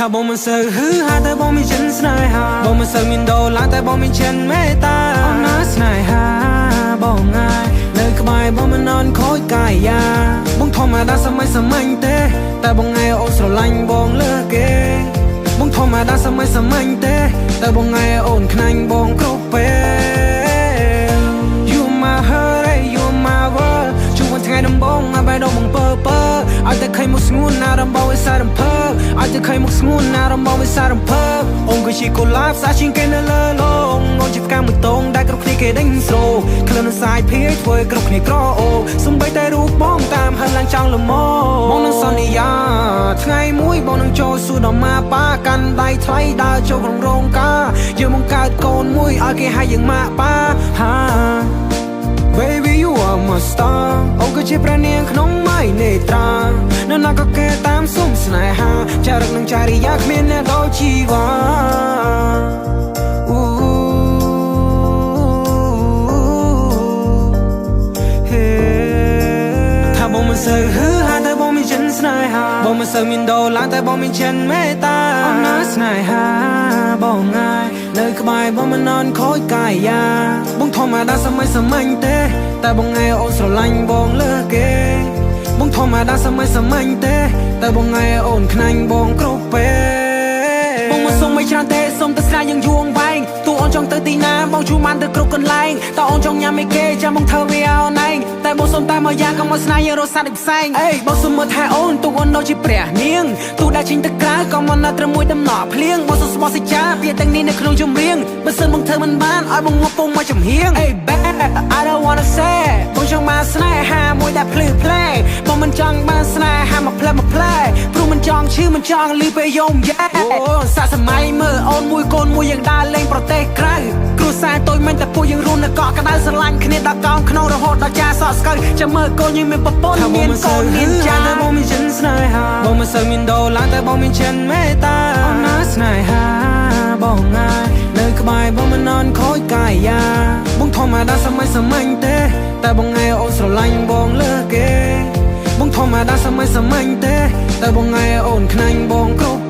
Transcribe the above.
ถ้าบ่มันเสือหือหาแต่บ่มีฉันสนายหาบ่มันเสือมินโดลาแต่บ่มีฉันเมตตาอ่อนน้าสนายหาบ่ง่ายเลยขบายบ่มันนอนคอยกายยาบ่งทอมาได้สมัยเต้แต่บ่ไงโอสลังบ่งเลิกเกบ่งทอมาได้สมัยเต้แต่บ่ไงโอนขนังบ่งครบเปYou my heart you my world ช่วงថ្ងៃដំបងមកបែរដល់បងពើឲ្យតែឃើញមុខស្ងួនណារំបងវិសារំភើឲ្យតែឃើញមុខស្ងួនណារំបងវិសារំភើអូនគឺជាកូឡាផ្សាជាងគេនៅលើโลกអូនជាផ្កាមួយតងដែលគ្រប់គ្នាគេដេញស្រោក្លិនសាយភៀយធ្វើគ្រប់គ្នាក្រអូសំបីតែរូបបងតាមហិនឡើងចង់លមបងនឹងសន្យាថ្ងៃមួយបងនឹងចូលសួរដល់ម៉ាប៉ាកាន់ដៃថ្លៃដើរចូលក្នុងរោងការយើងបង្កើតកូនមួយឲ្យគេហៅយើងម៉ាប៉ាហា Baby you are my star អូនគឺជាព្រះនាងក្នុងមៃនេត្រានៅណាក៏គេតាមសុំស្នេហាចារឹកនឹងចារិយាគ្មានអ្នកដូចជីវ៉ាถ้าบ่มันเสือหือหาแต่บ่มีฉันสนายหาบ่มันเสือมินโดลาแต่บ่มีฉันเมตตาอ่อนน้าสนายหาบ่ง่ายเลยขบายบ่มันนอนคอยกายยาบ่งทอมาได้สมัยเต้แต่บ่ไงโอนสลังบ่งเลิกเกบ่งทอมาได้สมัยเต้แต่บ่ไงโอนขนังบ่งครบเปបងមកសុំមិនច្រើនទេសុំតែស្នាយ៉ាងយួងវែងតួអូនចង់ទៅទីណាបងជួបានទៅគ្រប់កន្លែងតើអូនចង់ញ៉ាំអីគេចាំបងធ្វើវាឲ្យអូនឯងតែបងសុំតែមួយយ៉ាងកុំមកស្នាយ៉ាងរសាដូចផ្សែងអេបងសុំមើលថែអូនតួអូនដូចជាព្រះនាងតួដែលចេញទៅក្រៅក៏មកនៅត្រឹមមួយដំណក់ភ្លៀងបងសុំស្មោះសេចក្ដីពាក្យទាំងនេះនៅក្នុងចម្រៀងបើសិនបងធ្វើមិនបានឲ្យបងមកពងមកចំហៀង Hey bad I don't wanna say បងចង់បានស្នេហាមួយដែលភ្លឺផ្លែបងមិនចង់បានស្នេហាមកផ្លែព្រោះមិនចង់ឈឺមិនចង់លឺពេលយំយ៉ែសាសម័យមើលអូនមួយកូនមួយយ៉ាងដើរលេងប្រទេសក្រៅគ្រួសារតូចមិនតែពួកយើងរួមនៅកក់ក្ដៅស្រឡាញ់គ្នាដល់កោងក្នុងរហូតដល់ចាសក់ស្កើចាំមើលកូនយើងមានប្រពន្ធមានកូនមានចាតែបងមានចិនស្នេហាបងមិនសូវមានដុល្លារតែបងមានចិនមេត្តាអូនណាស្នេហាបងងាយនៅក្បែរបងមិននន់ខូចកាយយ៉ាបងធម្មតាសម័យទេតែបងថ្ងៃអូនស្រឡាញ់បងលើគេបងធម្មតាសម័យទេតែបងថ្ងៃអូនខ្នាញ់បងគ្រប់